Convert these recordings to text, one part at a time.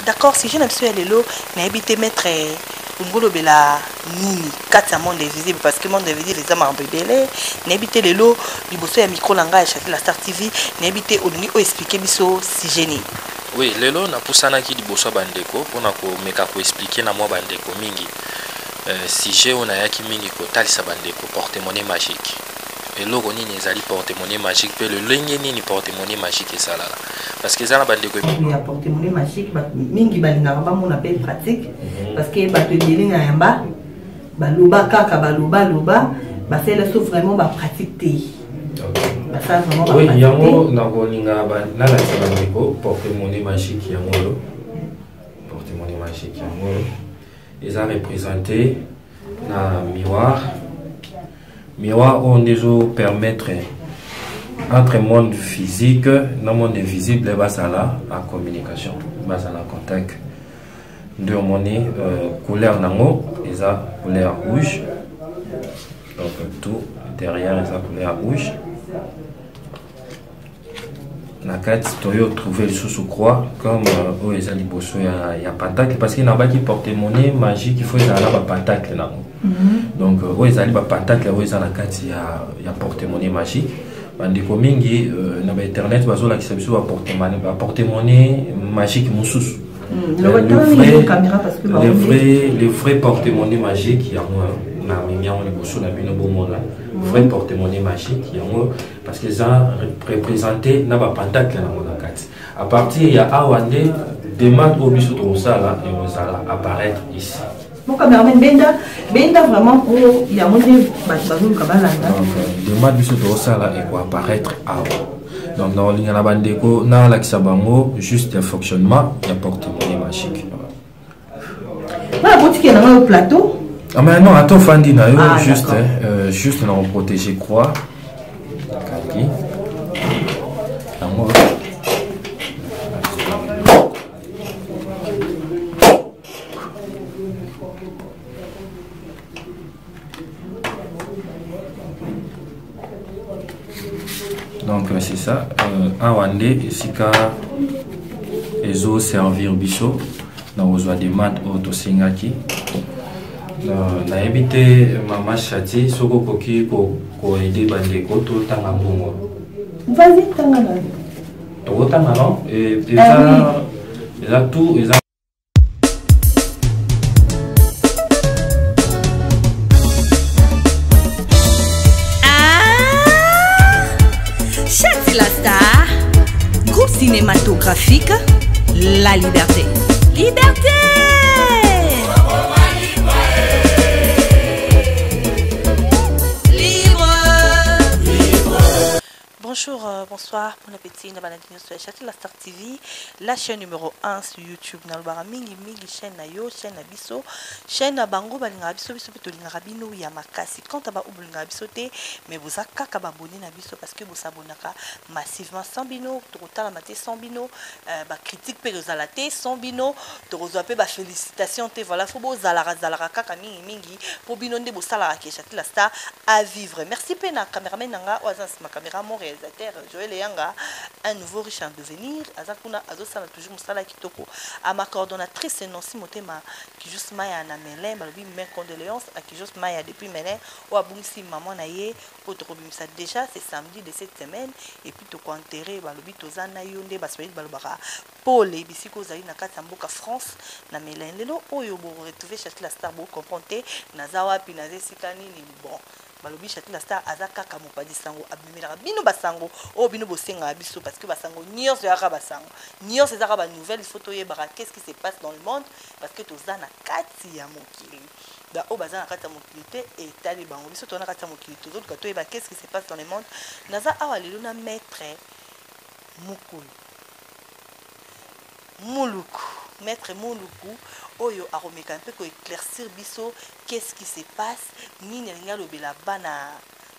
D'accord, si je n'aime pas les lots, n'habitez mettre Ngolo Bela Nini, 4 monde invisible, parce que monde invisible, les hommes bébélé, n'habitez les lots, du bosso à micro langage, château la Star TV, n'habitez au niveau expliquer biso si génie. Oui, les lots, na poussana qui du bosso bandeko, pour na ko meka ko expliquer na moi bandeko mingi. Si j'ai on a yaki mingi ko talisa bandeko porte-monnaie magique. Et logo nini ezali porte-monnaie magique, pe le lenge nini porte-monnaie magique et ça là. Parce que ça la bandeko il y a porte-monnaie magique, mingi balinga ba mon appel pratique parce que ba te delinga yamba ba loba kaka ba loba ba c'est là vraiment ba pratique té. Ba ça vraiment ba. Oui, yango na kolinga ba na la bandeko porte-monnaie magique yango. Porte-monnaie magique yango. Ils ont représenté na miroir. Miroir on déjà permettre entre monde physique et monde invisible basala en communication, basala en contact. De monnaie couleur nango, ils ont couleur rouge. Donc tout derrière ils ont couleur rouge. Na carte toyo trouver le sous-croix comme ils ont liboso ya pentacle parce qu'il n'a pas qui porte-monnaie magique, il faut y avoir pentacle nango. Donc ils ont pentacle, ils ont la carte ya porte-monnaie magique. Bandeko mingi na internet bazola ki sabiso porte-monnaie magique mususu. Le vrai porte-monnaie magique ya moi na mimia on liboso na bino bomona. Vrai porte-monnaie magique ya moi parce que ça représenté na ba pentacle na mona carte. À partir ya awande demande au biso to sala et on sala apparaître ici. Mon cameraman Benda vraiment pour il y a monté bazou kabalanga. Demande biso to sala et quoi apparaître à. Donc dans la bandeko na la kisabango juste un fonctionnement il y a porte-monnaie magique. Voilà pour qui est dans le plateau. Ah mais non attends Fandi na yo juste juste na protéger croix. Kaki. Donc c'est ça, un Wandé, ici ils ont servir biso, dans aux oies de mat au Singaki. Na évité maman chati, soko koki ko aider bandeko tout le temps à bon. Vas-y, tangana. Tout le temps non et ça tout ils La Star, groupe cinématographique La Liberté. Liberté! Bonjour, bonsoir, bon appétit, sur la Star TV, la chaîne numéro 1 sur YouTube. Nalbara mingi chaîne na yo, chaîne na biso, chaîne na bango balinga biso biso to linga rabino ya makasi. Quand aba ubulinga biso te, mais vous aka ka abonner na biso parce que vous abonnaka massivement sans bino, to kotala maté sans bino, ba critique pe rozala te sans bino, to rozwa pe ba félicitations te voilà, faut bo zalara kaka mingi pour bino nde bo sala ka la Star à vivre. Merci pe na cameraman nanga wazan ma caméra mon Joël Yanga, un nouveau riche en devenir. Azakuna Azosala toujours Moussala Kitoko. À ma coordonnatrice Nancy Motema, qui juste m'a na Melin, balobi mes condoléances, à qui juste m'a depuis Melin, ou à Bungsi maman naye, pour te ça déjà, c'est samedi de cette semaine, et puis te enterrer, balobi tozana yonde, basweli balobara, Paul et Bissiko Zali Nakatamboka France, na Melin, lelo, oyo bo retrouver chez la Star, bo comprendre, Nazawa, Pinazé, Sikani, bon. Balobi château la Star azaka kamo pa disango abimela bino basango o bino bosenga biso parce que basango nios ya basango nios ezaka ba nouvelles photos yebara qu'est-ce qui se passe dans le monde parce que tozana kati ya mokili da o bazana kati ya mokili te et tali bango biso tona kati ya mokili tozo kato yeba qu'est-ce qui se passe dans le monde naza awa lelo na maître mukulu muluku maître muluku oyo aromeka un peu ko éclaircir biso qu'est-ce qui se passe nini linga lobela bana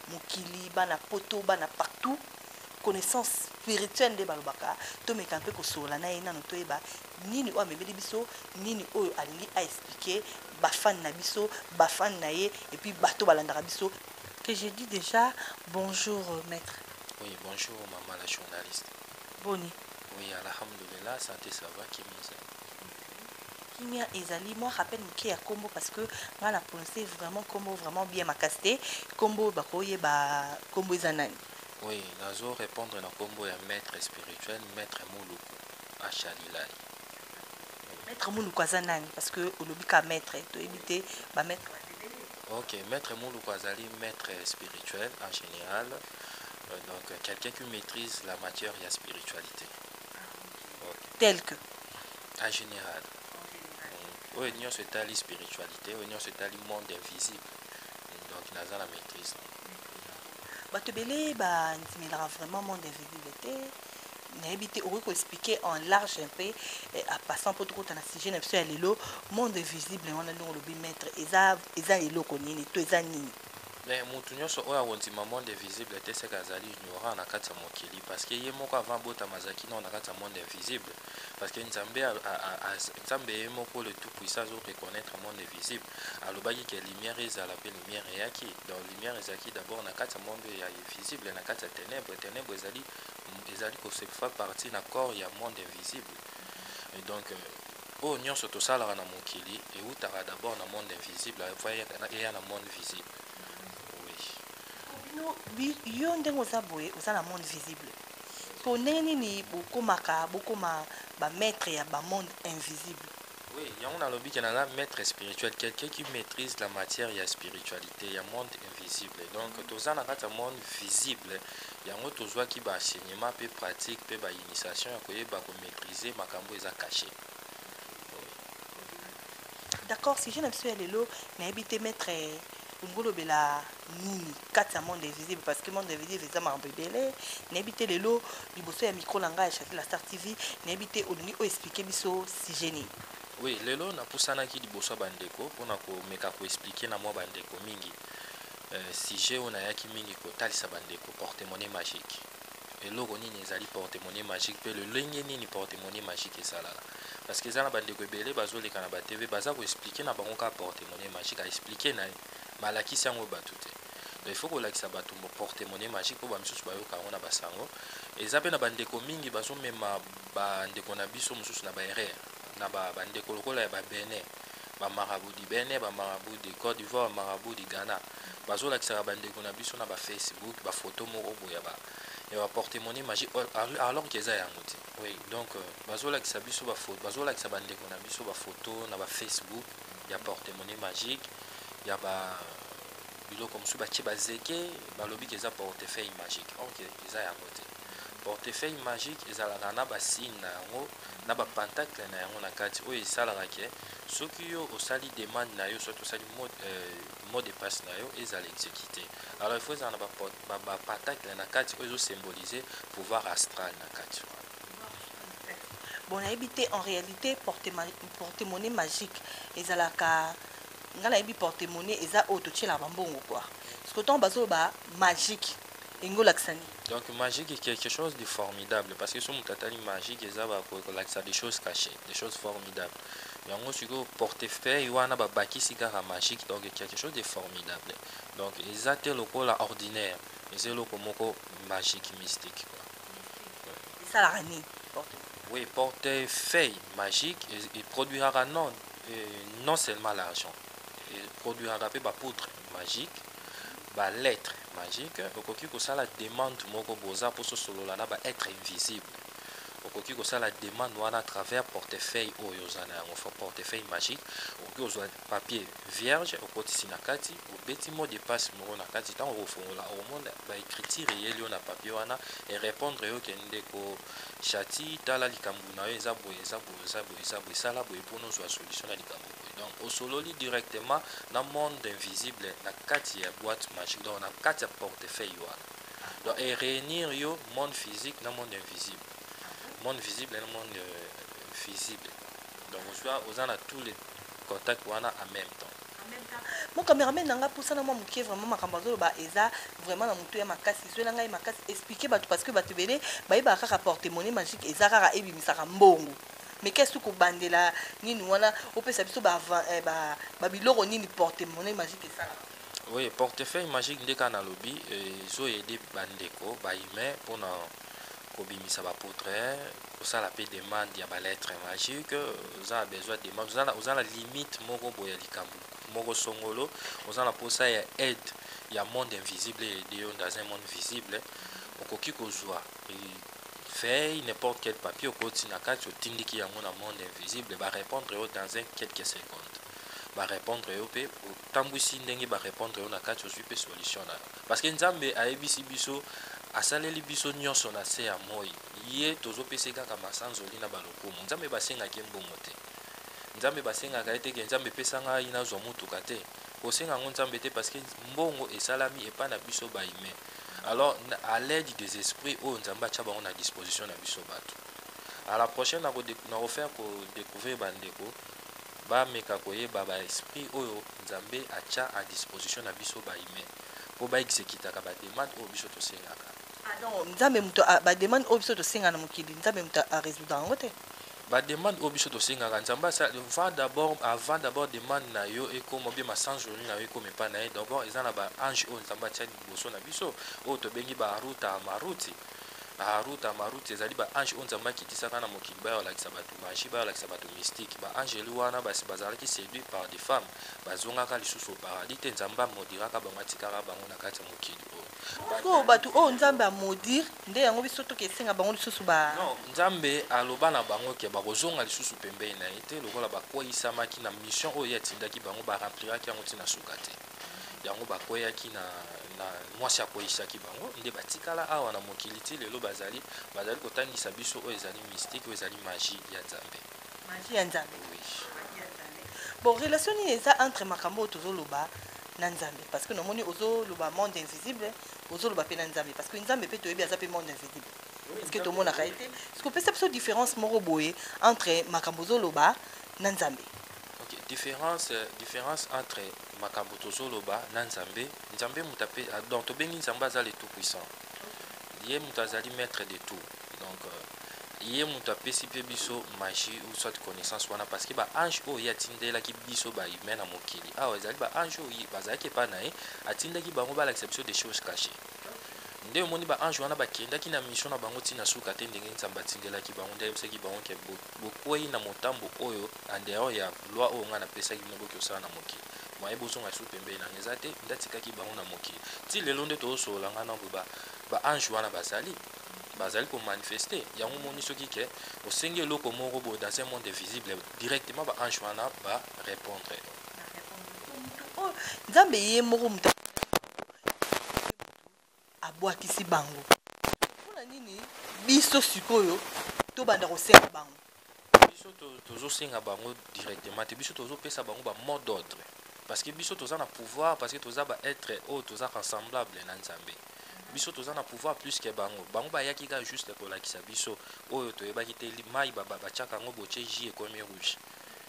mukili bana poto bana partout connaissance spirituelle de balobaka to meka un peu ko sola na ina no to eba nini o amebeli biso nini oyo alingi a expliquer ba fan na biso ba fan na ye et puis bato balandaka biso que j'ai dit déjà bonjour maître. Oui bonjour maman la journaliste. Boni. Oui alhamdulillah santé ça va qui Kimia Ezali, moi rappelle qui a combo parce que moi la prononcé vraiment combo vraiment bien ma casté combo bakoye ba combo zanani. Oui, nazo répondre na combo ya maître spirituel, maître Muluku Achalilai. Maître Muluku zanani parce que olobika maître to éviter ba maître. Ok, maître Muluku azali maître spirituel en général. Donc quelqu'un qui maîtrise la matière et la spiritualité. Okay. Tel que en général. Oui, nous c'est la spiritualité, nous c'est le monde invisible. Donc nous avons la maîtrise. Batebele ba ntimela vraiment monde invisible. N'habité au expliquer en large un peu à passant pour tout un sujet n'absolu lelo monde invisible on a le maître eza elo konini to eza nini. Mais mutu nyonso oyo awondima monde invisible te seka azali ignorant na kati ya mokili parce que ye moko avant bota mazaki na kati ya monde invisible parce que nzambe ye moko le tout puissant azo reconnaître monde invisible alobaki ke lumière ezala pe lumière eyaki donc lumière ezalaki d'abord na kati ya monde ya invisible na kati ya ténèbre ezali kose fa partie na corps ya monde invisible et donc oyo nyonso tosalaka na mokili eutaka d'abord na monde invisible eya na monde visible. Yo ndenge oza boye oza na monde visible po ndenge nini bokomaka bokoma bamaître ya bamonde invisible. Oui, yango nalobi ke naza maître spirituel, quelqu'un qui maîtrise la matière ya spiritualité ya monde invisible. Donc toza na kati ya monde visible yango tozwaki baenseignement mpe pratique mpe bainitiation ya koyeba komaîtriser makambo eza caché. D'accord, si je na biso ya lelo nayebi te maître ngolobela nini kati ya monde invisible parce que monde invisible eza makambo ebele nayebi te lelo liboso ya micro na ngai ya Château la Star TV nayebi te olingi oexplike biso sujet nini. Oui, lelo napusanaki liboso ya bandeko mpona komeka koexplike na mwa bandeko mingi sujet oyo nayaki mingi kotalisa bandeko porte-monnaie magique eloko nini ezali porte-monnaie magique mpe lolenge nini porte-monnaie magique ezalaka parce que eza na bandeko ebele bazoleka na batv baza koexplike na bango kaka porte-monnaie magique aexplike na malakisi yango bato te donc il faut kolakisa bato porte-monnaie magique mpo bamisusu bayoka yango na basango eza mpe na bandeko mingi bazomema bandeko na biso mosusu na baerreur na bandeko lokola ya babene bamarabout du Benin bamarabout de Côte d'Ivoire bamarabout du Ghana bazolakisaka bandeko na biso na bafacebook bafoto moko boya ya porte-monnaie magique alors que eza yango te. Oui, donc bazolakisa biso bafoto bazolakisa bandeko na biso bafoto na bafacebook ya porte-monnaie magique ya biloko mosusu batie bazeke balobi ke eza portefeuille magique ok eza yango te. Portefeuille magique ezalaka na basine na yango na bapentacle na yango na kati oyo esalaka ke soki yo osali demande na yo soki osali mot de passe na yo ezala exécuté. Alors il faut ezala na bapentacle na kati oyo ezosymbolize pouvoir astral na kati. Bon nayebi te en réalité porte-monnaie magique ezalaka nga nayebi porte-monnaie eza oyo totiela bambongo quoi parce que tant bazo ba magique engolakisani. Donc magique est quelque chose de formidable parce que son mutatali magique ça des choses cachées, des choses formidables. Yango siko portefeuille wana ba bakisi kaka magique donc quelque chose de formidable. Donc ezate lokola ordinaire, ezé loko moko magique mystique quoi. Ça la rani. Oui, portefeuille magique il produira non seulement l'argent, il produira pe ba poutre magique, ba lettre magique okoki kosala demande moko boza pour so solola na ba être invisible okoki kosala demande wana à travers portefeuille oyo zana yango fa portefeuille magique okoki kozwa papier vierge okotisi na kati obeti mot de passe moko na kati ntango okofongola okomona baécriture eyeli yo na papier wana e répondre yo kende ko chati tala likambo na yo eza boye eza boye eza boye eza boye sala boye mpona ozwa solution na likambo boye donc osololi directement na monde invisible na kati ya boîte magique donc na kati ya portefeuille wana donc et réunir yo monde physique na monde invisible monde visible et le monde visible donc vous en a tous les contacts wana en même temps. Mon caméraman nanga poussa na moi mukie vraiment makambazo ba eza vraiment na mutu ya makasi so nanga makasi expliquer bato parce que bato belé ba iba kaka porte-monnaie magique eza kaka ebimisaka mbongo mais qu'est-ce que bandela nini wana opesa biso ba biloko nini porte-monnaie magique ça. Oui, portefeuille magique ndeka na lobby zo aider bandeko ba humain pour kobimisa bapotre osala mpe demande ya balettre magique oza na besoin demande oza na limite moko boye ya likambo moko songolo oza na mposa ya aide ya monde invisible ede yo dans un monde visible okoki kozwa feuille n'importe quel papier okoti na kati otindiki yango na monde invisible barépondre yo dans un quelques secondes barépondre yo mpe otambwisi ndenge barépondre yo na kati ozwi mpe solution na yo parce que nzambe ayebisi biso asaleli biso nyonso na se ya moi ye tozopesa kaka masanzoli na balokumu nzambe basengaki mbongo te nzambe basengaka ye teke nzambe epesa ngai nazwa mutuka te kosenga yango nzambe te parce que mbongo esalami epai na biso baime alors à l'aide des esprits oyo nzambe atya bango na disposition na biso bato à la prochaine nakofaire kodécouvrir bandeko bameka koyeba baesprit oyo nzambe atya à disposition na biso baime mpo baexekitaka bademande oyo biso tosengaka. Donc nzambe muto bademande oyo biso tosenga na mokili nzambe muto arésoudre yango te bademande oyo biso tosengaka nzambe avant d'abord demande na yo ekoma bien masanzoli na yo ekoma epai na ye d'abord eza na baange oyo nzambe atya liboso na biso oyo tobengi baruta amaruti aruta amaruti ezali baange oyo nzambe akitisaka na mokili bayolakisa bato magie bayolakisa bato mystique baangeli wana bazalaki séduit par des femmes bazongaka lisusu au paradis te nzambe amodiraka bango atikaka bango na kati ya mokili oyo bato oyo nzambe amodire nde yango biso tokesenga bango lisusu non nzambe aloba na bango ke bakozonga lisusu pembeni na ye te lokola bakweyisamaki na mission oyo ye atindaki bango barempliraki yango ntina suka te yango bakweyaki na mwasi akweyisaki bango nde batikala awa na mokili ti lelo bazali kotangisa biso oyo ezali mystique oyo ezali magie ya nzambe. Magie ya nzambe. Oui. Bon, relation nini eza entre makambo oyo tozoloba na nzambe parce que nomoni ozoloba monde invisible ozoloba mpe na nzambe parce que nzambe mpe toyebi aza mpe monde invisible est-ce que tomonaka ye te est-ce que opesa biso différence moko boye entre makambo ozoloba na nzambe? Ok, différence entre makambo tozoloba na nzambe muta pe donc tobengi nzambe aza le tout puissant ye mutu azali maître de tout donc ye mutu apesi mpe biso magie ou soit connaissance wana parce que baange oyo ye atindelaki biso bahumain na mokili awa ezali baange oyo bazalaki epai na ye atindaki bango balakisa biso des choses cachées nde omoni baange wana bakendaki na mission na bango ntina suka te ndenge nzambe atindelaki bango nde ayebisaki bango ke bokwei na motambo oyo andeo ya loi oyo ngai napesaki moboki osala na mokili moye bozonga lisusu pembeni nango eza te nde atikaki bango na mokili ti lelo nde tozosolola ngai nango baange wana bazali komanifeste yango moni soki ke osengi eloko moko boye dans un monde visible directement baange wana barépondre nzambe ye moko mutu abwakisi bango mpona nini biso sikoyo tobanda kosenga bango biso tozosenga bango directement te biso tozopesa bango bamot d'ordre parce que biso toza na pouvoir parce que toza baêtre oyo toza rassemblable na nzambe biso toza na pouvoir plus que bango bayaki kaka juste kolakisa biso oyo toyebaki te mai batiaka yango botie ji ekomi rouge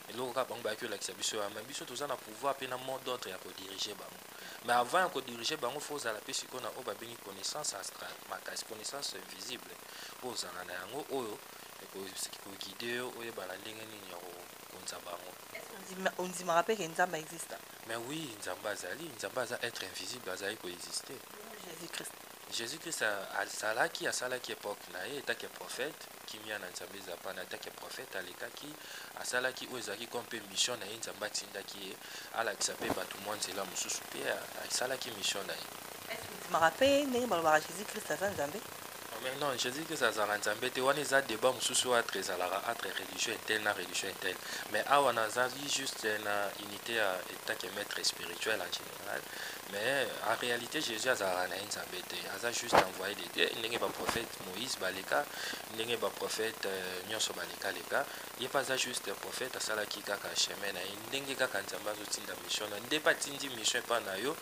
eloko kaka bango bayaki kolakisa biso ya biso toza na pouvoir mpe na mot d'ordre ya kodirige bango mais avant ya kodirige bango fo ozala mpe sikoyo na oyo babengi connaissance astrale makasi connaissance visible oyo ozala na yango oyo ekokide yo oyebana ndenge nini ya kokonza bango. ondimaka mpe ke nzambe existe mais oui nzambe aza être invisible azali koexiste Jésus-Christ asalaki époque na ye etaki prophète kimia na nzambe eza pana ataki prophète alekaki asalaki oyo ezalaki comme mpe mission na ye nzambe atindaki ye alakisa mpe bato mwa nzela mosusu mpe asalaki mission na ye. ondimaka mpe ndenge balobaka Jésus-Christ aza nzambe? Mais non, Jésus-Christ azala nzambe te wana eza débat mosusu atre ezalaka entre religion interne na religion interne mais awa nazali juste na unité ya etake maître spirituel en général mais en réalité Jésus azalaka na ye nzambe te aza juste envoyé de Dieu ndenge baprophète Moïse baleka ndenge baprophète nyonso baleka ye mpe aza juste prophète asalaki kaka chemin na ye ndenge kaka nzambe azotinda mission na nde mpe atindi mission epai na yo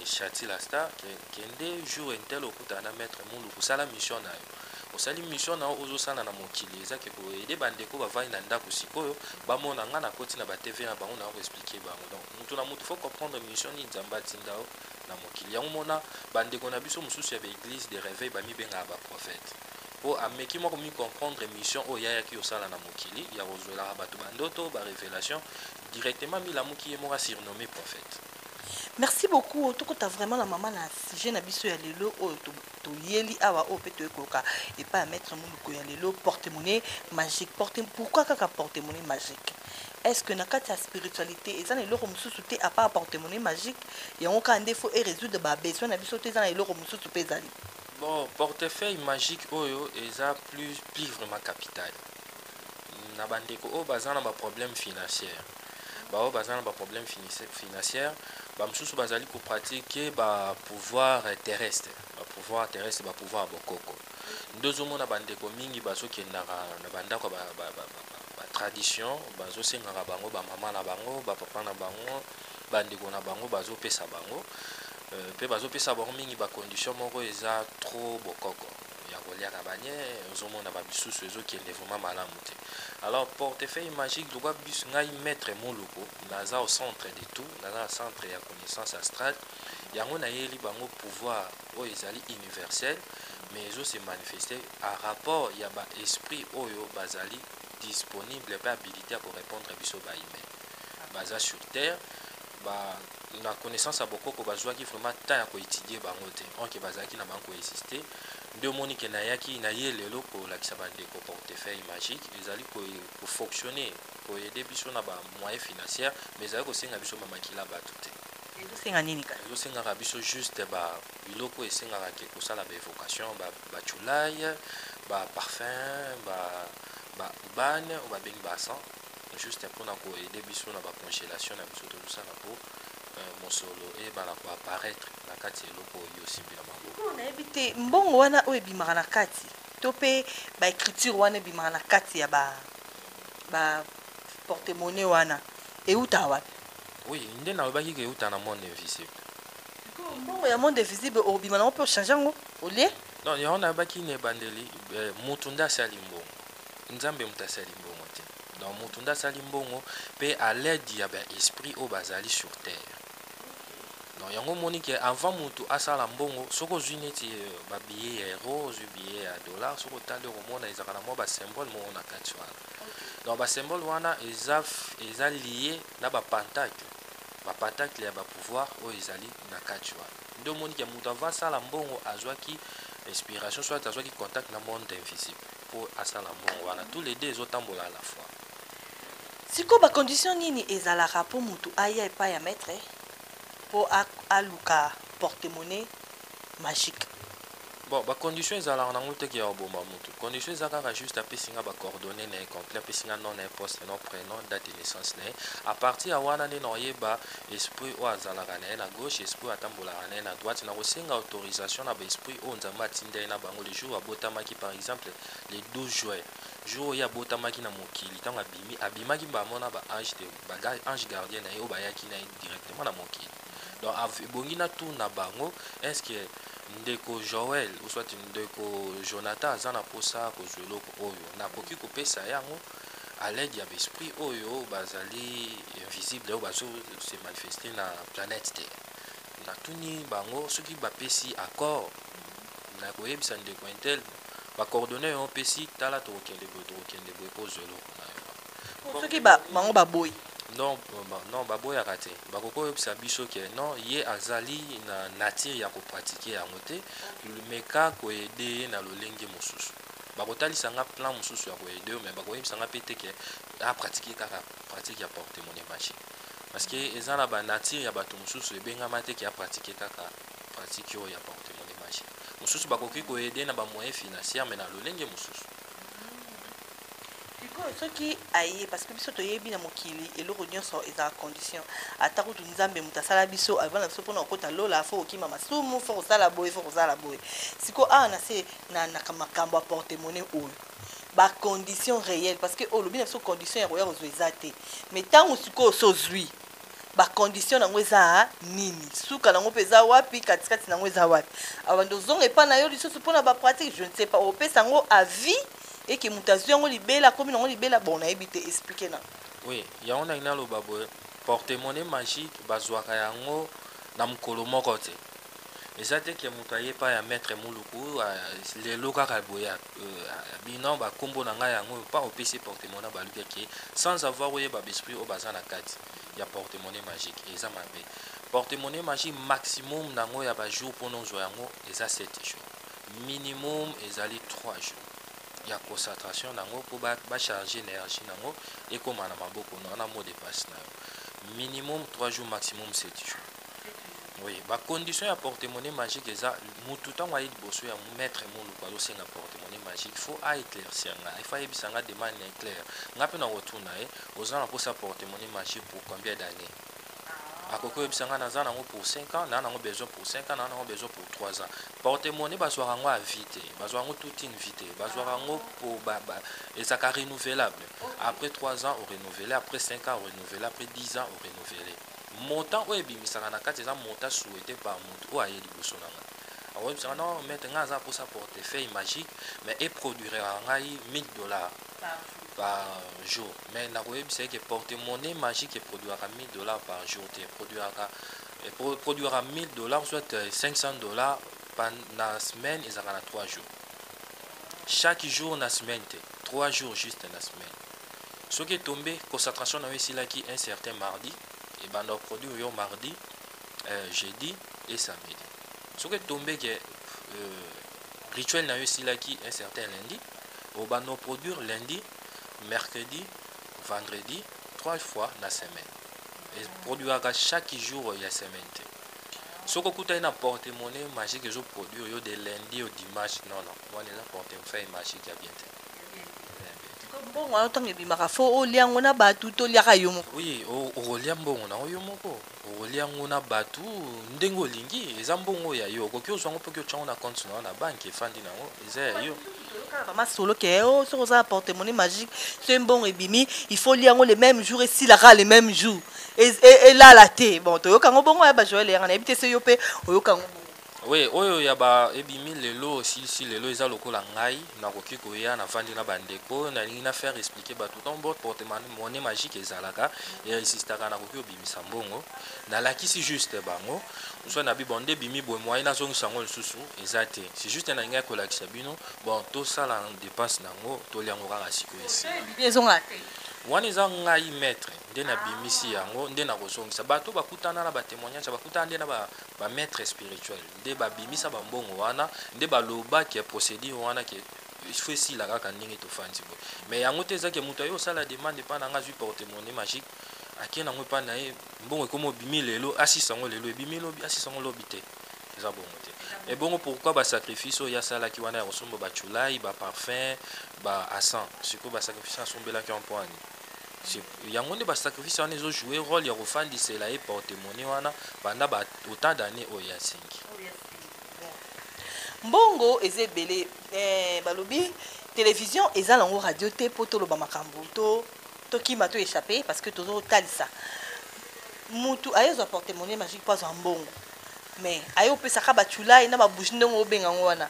Chati la star kende jour intel okutana na maître mundu kusala mission na yo osali mission na ozosala na mokili ezaki koyede bandeko bavandi na ndako sikoyo bamona nga na koti na batv na bango na koexplike bango donc mutu na mutu faut comprendre mission ni nzambe atinda yo na mokili yango mona bandeko na biso mosusu ya baeglise de réveil bamibengaka baprophète po ameki moko mi comprendre mission oyo yayaki osala na mokili ya kozwelaka bato bandoto barévélation directement milamuki ye moko asurnommé prophète Merci beaucoup. Tu as vraiment la maman na sujet na biso ya lelo o to yeli awa o peut koka et pas mettre mon ko ya lelo porte-monnaie magique. Pourquoi kaka porte-monnaie magique? Est-ce que na kati ya spiritualité eza na eloko mususu te à part porte-monnaie magique et on ka ndefo et résoudre ba besoin na biso te eza na eloko mususu pe ezali? Bon, portefeuille magique oyo eza plus vraiment capital. Na bandeko o bazana ba problème financier. Ba o bazana ba problème financier. Ba msusu bazali ko pratiquer ba pouvoir terrestre. Ba pouvoir terrestre ba pouvoir bokoko. Ndozo mona bandeko mingi bazo kendaka na bandako ba tradition bazo sengaka bango ba mama na bango ba papa na bango bandeko na bango bazo pesa bango. Pe bazo pesa bango mingi ba condition moko eza trop bokoko ya kolia ka banye ozomona ba bisusu ezokende vraiment malamu te. Alors portefeuille magique doit bis ngai mettre mon logo naza au centre de tout naza au centre ya connaissance astrale yango na yeli bango pouvoir o ezali universel mais ezo se manifester à rapport ya ba esprit oyo bazali disponible pas habilité pour répondre à biso ba email baza sur terre ba na connaissance à beaucoup ko bazwa ki vraiment temps ya ko étudier bango te onke bazaki na banko exister de monique na yaki na yelelo ko la kisabande ko portefeuille magique ezali ko fonctionner ko aider biso na ba moyens financiers mais ezali ko senga biso mama kila ba tout Ezo senga nini ka? ezo senga biso juste ba biloko esenga ke ko sala ba évocation ba chulai ba parfum ba ban ou ba beng basan juste pour na ko aider biso na ba congélation na biso tout ça na pour mon solo et ba la ko apparaître na kati eloko yo simbila bango On a évité mbongo wana o ebimaka na kati to pe ba écriture wana ebimaka na kati ya ba porte-monnaie wana euta wapi? oui nde na obaki ke euta na monde invisible mbongo ya monde invisible obima na pe changer ngo olie non ya on a baki ne bandeli mutunda sali mbongo nzambe mutasali mbongo te donc mutunda sali mbongo pe à l'aide ya ba esprit au bazali sur terre. Non, yango monique avant mutu asala mbongo soko zuneti ba billet ya euro zu billet ya dollar soko tande romona ezaka na mo ba symbole mo na kati wana. Donc ba symbole wana eza lié na ba pentacle ya ba pouvoir o ezali na kati wana. Ndo monique mutu avant sala mbongo azwaki inspiration soit azwaki contact na monde invisible pour asala mbongo wana tous les deux ezotambola à la fois. Siko ba condition nini ezalaka po mutu aya epa ya maître pour aluka porte-monnaie magique? Bon, ba condition ezalaka nango te ki ya oboma mutu. Condition ezalaka juste apesinga ba coordonnées na complet, apesinga nom na poste, nom prénom, date de naissance na. À partir ya wana ne noyeba esprit o azalaka na na gauche, esprit atambolaka na droite na kosenga autorisation na ba esprit o nzamba tinda na bango le jour abotamaki par exemple le 12 juin. Jour ya botamaki na mokili tango abimaki ba mona ba ange gardien na yo ba yaki na directement na mokili. Donc bongi na tout na bango est-ce que ndeko Joël ou soit ndeko Jonathan azana posa ko zweloko oyo na koki ko pesa yango à l'aide ya esprit oyo bazali invisible ou bazo se manifester na planète Terre. Na tuni bango soki ba pesi accord na koyebisa ndeko intel ba coordonnées on pesi tala to kende bo ko zweloko na yo. Soki bango ba boy non baboya kate bakoko yebisa biso ke non ye azali na nature ya ko pratiquer yango te meka ko aider na lolenge mususu bakotalisa nga plan mususu ya ko aider mais bakoyebisa nga pete ke a pratiquer kaka pratique ya porte-monnaie magique parce que ezala ba nature ya bato mususu ebengama te ke a pratiquer kaka pratique ya porte-monnaie magique mususu bakoki ko aider na ba moyens financiers mais na lolenge mususu. soki aye parce que biso toyebi na mokili eloko nyonso eza condition ata kutu nzambe mutu asala biso avana biso mpona kokota lola fo okima masumu fo kozala boye siko awa na se na makambo ya porte-monnaie oyo bacondition réelle parce que olobi na biso condition ya koya kozwa eza te mais ntango sikoyo osozwi bacondition nango eza nini suka nango mpe eza wapi katikati nango eza wapi abanda ozonga epa na yo lisusu mpona bapratique je ne sais pas opesa yango avis et que mutation ngo libela comme ngo libela bon na ebite expliquer na oui ya on a ina lo babo porte-monnaie magique bazwaka yango na mukolo moko te ezate ke moto aye pa ya maître muluku lelo kaka boya bino bakombo na ngai yango pa opesi porte-monnaie baluki ke sans avoir oyeba besprit oyo baza na kati ya porte-monnaie magique eza mabe. Porte-monnaie magique maximum nango ya bajour mpona ozwa yango eza 7 jours, minimum ezali 3 jours ya concentration nango po bacharge énergie nango ekoma na maboko na mot de passe na yo. Minimum 3 jours, maximum 7 jours. Oui, ba condition ya porte-monnaie magique eza mutu tango ayi liboso ya maître muluku azosenga porte-monnaie magique, il faut éclaircir nga, il faut yebisa nga demande na éclair nga mpe na retourna oza na posa porte-monnaie magique pour combien d'années. Akoko yebisa nga naza nango pour 5 ans, na nango besoin pour 5 ans, na nango besoin pour 3 ans. Porte-monnaie bazwaka yango à vite, bazwaka yango toute une vite, bazwaka yango pour ezaka renouvelable. Après 3 ans au renouveler, après 5 ans au renouveler, après 10 ans au renouveler. Montant oyo ebimisaka na kati eza montant souhaité par moto oyo aye liboso na nga. Akoyebisaka non maître nga aza mposa portefeuille magique mais eproduiraka ngai $1000 par jour. Mais nakoyebisa ke porte-monnaie magique eproduiraka $1000 par jour te, eproduiraka $1000 soit $500 na semaine ezalaka na 3 jours. Chaque jour na semaine te, 3 jours juste na semaine. Soki tombé concentration na yo esilaki un certain mardi, et ben on produit yo mardi, jeudi et samedi. Ce qui est tombé que rituel na yo silaki un certain lundi, on va nous produire lundi, mercredi, vendredi, 3 fois la semaine. Et produire chaque jour il y a semaine. Ce que vous avez un porte-monnaie magique que je produis de lundi au dimanche, non, moi les porte-monnaie magique à bien. Bon, autant que bimaka fo o liango na batu to liaka yomo. Oui, o liambongo na yomo ko. O liango na batu ndengo lingi ezambongo ya yo. Ko zwango pe ko tshanga na compte na banque efandi nango eza yo. Vraiment solo que oh sur ça porte-monnaie magique, c'est un bon ebimi, il faut liango les mêmes jours et si la les mêmes jours. Et là la té. Bon, to yo kango bongo ya ba joel ya na ebité se yo pe o yo kango. Oui, oyo ya ba ebimi lelo si lelo eza lokola ngai na koki koya na vandi na bandeko na lingi na faire expliquer ba tout en bord porte-monnaie magique ezalaka et insistaka na koki obimisa mbongo na lakisi juste bango soit na bibonde bimi boy moyen na zongi sango lisusu ezate c'est juste na ngai ko lakisa bino bon to sala en dépense nango to liango kaka siko esi wana eza ngai maître nde na bimisi yango nde na kozongisa bato bakutana na batémoignage bakutana nde na ba maître spirituel nde babimisa bambongo wana nde baloba ke procédure wana ke faut esila kaka ndenge tofandi boye mais yango te eza ke moto ayo osala demande epa na nga zwi porte-monnaie magique akie nango epa na ye mbongo ekoma obimi lelo asisango lelo ebimi lobi asisango lobi te eza bongo te et bongo pourquoi basacrifice oyo asalaki wana ya kosomba bachulai baparfum baasan sikoyo basacrifice asombelaki empoani yango nde basacrifice wana ezojouer rôle ya kofandisela ye porte-monnaie wana banda autant d'année oyo asengi mbongo eza ebele balobi télévision eza lango radio te po toloba makambo tokima to échappé parce que tozotalisa mutu ayezwa porte-monnaie magique po azwa mbongo mais ayo opesaka bachulai na babouche ndenge obenga yango wana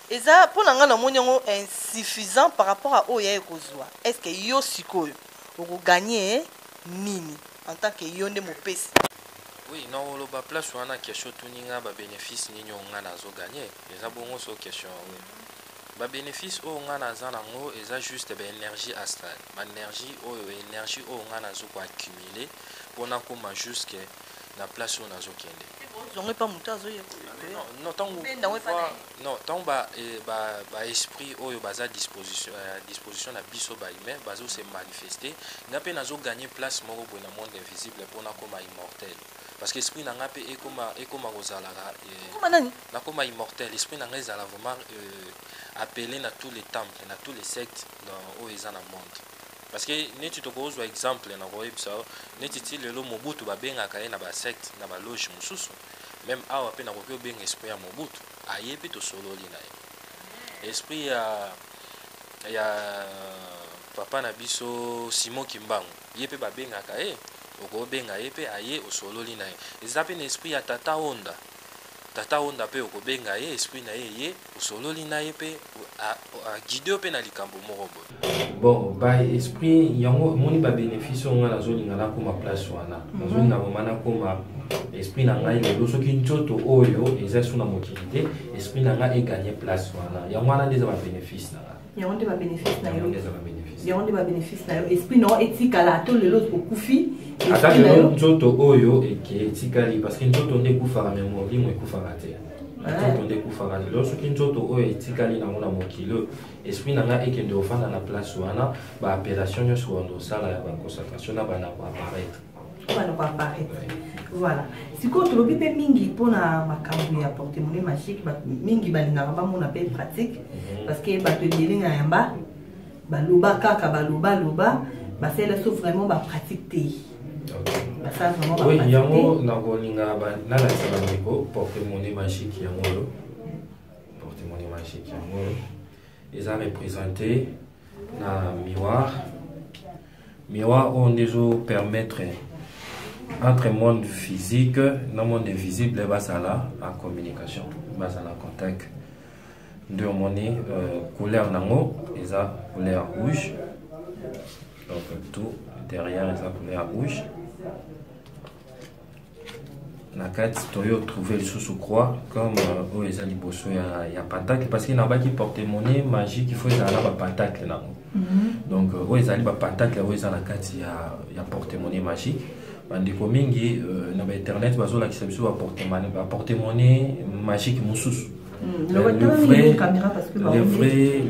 eza mpona nga namoni yango insuffisant par rapport à oyo yaye kozwa est ce que yo sikoyo okoganye nini en tant que yo nde mopesi. Oui, non, le bas place on a question tuninga ba bénéfice ni nyonga nazo gagner. Eza bongo so question oui. Ba bénéfice o nga naza nango eza juste ba énergie astrale. Ba énergie o nga nazo ko accumuler pona koma jusque na place on nazo kende. Zongo pas muta zo ye. Non, tango non, tango ba esprit oyo baza disposition na biso ba humain bazo se manifester. Na pe nazo gagner place moko bo na monde invisible pona koma immortel. Parce que l'esprit n'a pas et comme na comme immortel l'esprit n'a pas vraiment appelé dans tous les temples dans tous les sectes dans où ils en monde parce que neti to ko exemple na ko ebisa neti ti lelo Mobutu ba benga ka na ba secte na ba loge mususu même awa pe na ko benga esprit ya Mobutu ayebi to solo lina esprit ya papa na biso Simon Kimbangu yepe ba benga ka oko benga yepe aye osololi na ye eza pe na esprit ya tata onda tata onda pe okobenga ye esprit na ye usololi na ye pe guide pe na likambo moko boye. Bon, ba esprit yango moni ba bénéfice on na zolinga na kuma place wana. Zolinga bomana kuma esprit na ngai lelo soki nzoto oyo eza suna mokilité, esprit na ngai e gagner place wana. Yango wana déjà ba bénéfice na. Yango nde ba bénéfice na yo. Yango nde ba bénéfice na yo. Esprit non etikala to lelo okufi. Ata lelo nzoto oyo etikali parce que nzoto nde kufaka memoire mo ekufaka te. Nzoto nde kufaka lelo soki nzoto oyo etikali na mona mokilo esprit na nga ekende ofanda na place wana ba appellation nyonso wana sala ya ba consacration na bana ko apparaître. Bana ko apparaître. Voilà. Siko tolobi pe mingi pona makambo ya porte-monnaie magique mingi balingaka bamona pe pratique parce que bato elinga yamba baloba kaka baloba basela sauf vraiment ba pratique te. Ça vraiment ba pratique. Oui, yango na kolinga ba na la sabandeko porte-monnaie magique yango. Porte-monnaie magique yango. Ils ont représenté na miroir. Miroir on déjà permettre entre monde physique et monde invisible, basala en communication, basala en contact. De monnaie couleur nango, ils ont couleur rouge. Donc tout derrière ils ont couleur rouge. Na carte toyo trouver le sous-croix comme ils ont liboso ya pentacle parce qu'il n'a pas qui porte-monnaie magique il faut ils ont pas pentacle nango. Donc ils ont pas pentacle ils ont la carte ya porte-monnaie magique. Bandiko mingi na ba internet bazola kisabiso ba porte-monnaie magique mususu. Le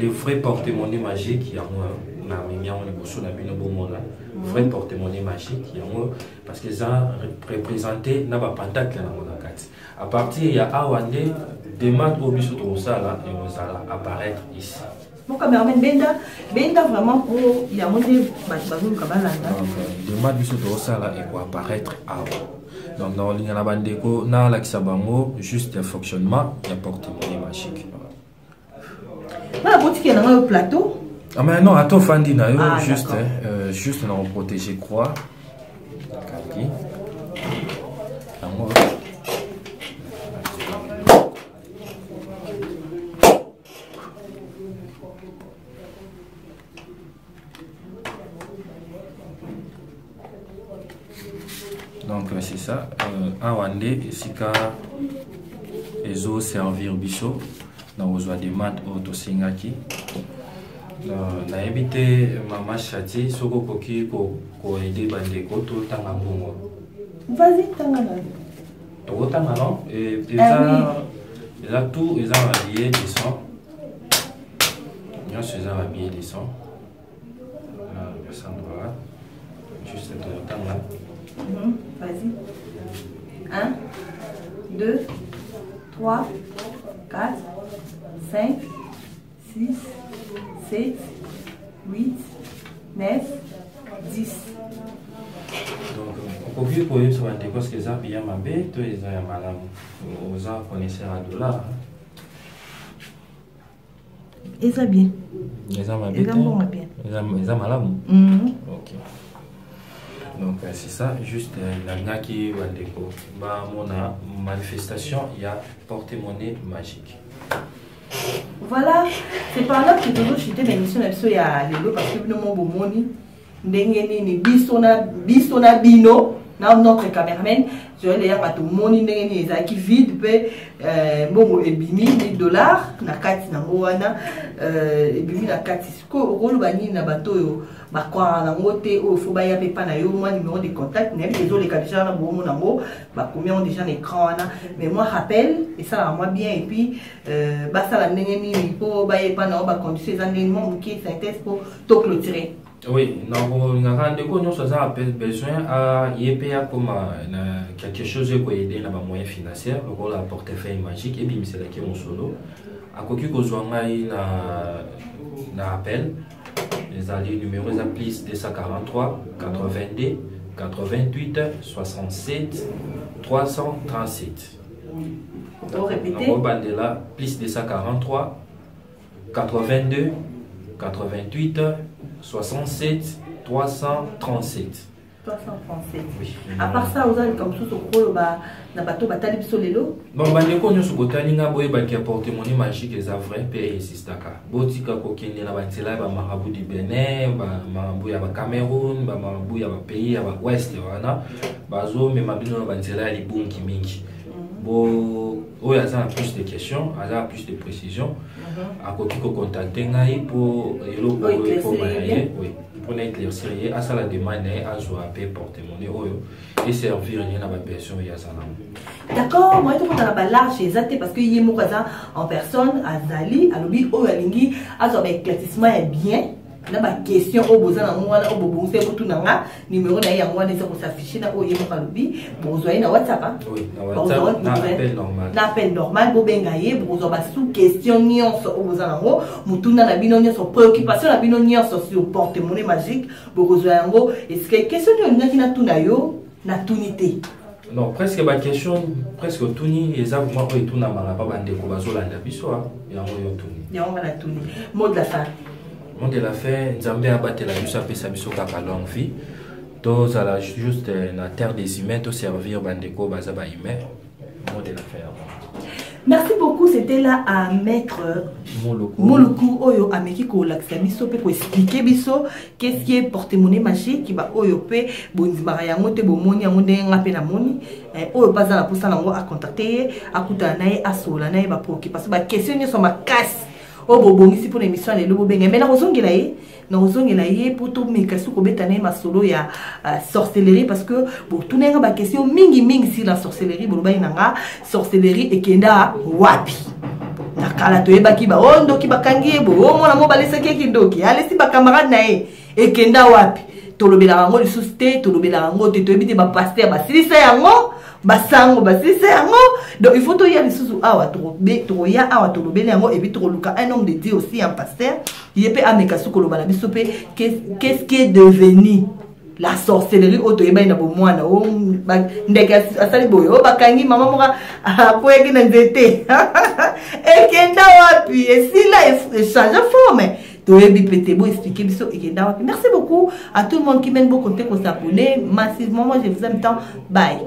vrai porte-monnaie magique yango na mimia on liboso na bino bomona. Vrai porte-monnaie magique yango parce que ça représenté na ba pentacle na mona kati. À partir ya awande demande au biso to sala et on sala apparaître ici. Mon cameraman benda vraiment pour il y a monté bazou kabalanda. Demande biso to sala et quoi apparaître à. Donc dans ligne na bandeko na la kisabango juste le fonctionnement ya porte-monnaie magique. Na boutique na un plateau. Ah mais non, attends fandi na yo juste juste na protéger croix. Kaki. Donc c'est ça, un Wandé, ici les eaux servir biso, dans aux des maths au Singaki. Na évité maman chati, soko koki ko aider bandeko tout temps à bongo. Vas-y, tangana. Tout temps non, et ils ont tout, ils ont habillé des sons. Ils ont habillé des sons. Là, juste tout temps là. Vas-y. 1, 2, 3, 4, 5, 6, 7, 8, 9, 10. Donc, on peut voir sur un parce que ça bien ma bête, ils ont malade. Aux gens connaissent un dollar. Et ça bien. Ils ont ma bête. Ils ont malade. Ok. Donc c'est ça, juste la qui va déco. Mon manifestation, il y a porte-monnaie magique. Voilà, c'est par là que toujours j'étais dans l'émission il y a les parce que nous mon moni ndengeni bisona bino na notre cameraman je vais dire à tout moni ndengeni ezaki vide pe bongo ebimi $10 na kati na wana ebimi na kati ko rolo bani na bato yo bakwa na ngote o faut ba ya pe pa na yo moi numéro de contact mais désolé quand déjà na bon nango ba combien déjà l'écran wana mais moi rappelle et ça à moi bien et puis ba ça la ndengeni po ba ya pa na ba conduire les enseignements qui synthèse pour to clôturer. Oui, nous avons besoin à comme quelque chose pour aider dans les moyens financiers, le portefeuille magique et puis c'est là qui est mon solo. À quoi que vous avez un appel, les alliés numéros plus 243 82 88 67 337. Vous répétez. Plus 243 82 88 67 337. 300 français. Oui. À part ça, vous avez comme ça, au na bateau batali biso lelo. Bon, bandeko nyo sukotani nga boye ba ki porte-monnaie magique eza vrai pe insistaka. Botika ko kende na banzela ba marabout du Bénin, ba marabout ya ba Cameroun, ba marabout ya ba pays ya ba ouest wana. Bazo me mabino na banzela ya libungi mingi. Bon, oya ça a plus de questions, a plus de précisions. A ko kiko contacter ngai pour eloko pour bailler, oui. Pour éclaircir à ça la demande à jouer à payer porte-monnaie et servir rien à ma personne et à ça. D'accord, moi je trouve dans la large exact parce que y en personne à Zali à l'obi au Yalingi à son éclaircissement est bien. Na ba question au besoin na mwana au bobo c'est pour tout nanga numéro na yango na pour s'afficher na au yemo kalobi besoin na WhatsApp. Oui, na WhatsApp na appel normal. Na appel normal bo bengaye besoin ba sous question nyonso au besoin nango mutuna na bino nyonso préoccupation na bino nyonso sur porte-monnaie magique besoin yango est-ce que question nyonso na tuna yo na tunité. Non, presque ma question, presque tout ni exactement où tout n'a pas bandé ko bazolanda biso yango yo tuni. Yango na tuni. Mot de la fin. Mot de la fin, Nzambe a battu la biso apesa biso kaka longue vie. Tous à la juste la terre des humains, tout servir bandeko bazaba humain. Mot de la fin. Merci beaucoup, c'était là à maître Moluku Oyo Ameki ko laksa biso pe ko expliquer biso qu'est-ce qui est porte-monnaie magique qui va Oyo pe bonzimara yango te bomoni yango ndenga pe na moni Oyo pas na posa nango a contacter akuta nae asola nae ba préoccupation ba question ni so makasi o bobongisi pour l'émission les lobo benga mais na kozongela ye na kozongela ye pour tout mekasu ko betana ma solo ya sorcellerie parce que bon tout nenga ba question mingi si la sorcellerie boloba inanga sorcellerie ekenda wapi nakala to yeba ki ba ondo ki bakangi bo o mona mo balesa ki kindoki alesi ba camarade na ye ekenda wapi tolobela rango lisusu te tolobela rango te toyebi te ba pasteur basilisa yango basango basilisa yango donc il faut to ya lisusu awa to ya awa tolobela yango et puis to luka un homme de Dieu aussi un pasteur yepe ameka sukolo bala biso pe qu'est-ce qui est devenu la sorcellerie auto yeba ina bo mwana o ndeka asali boyo bakangi mama moka akoyeki na nzete ekenda wapi et si là change forme toyebi pete bo expliquer biso ekenda wapi. Merci beaucoup à tout le monde qui mène beaucoup de temps pour s'abonner massivement. Moi je vous aime tant, bye.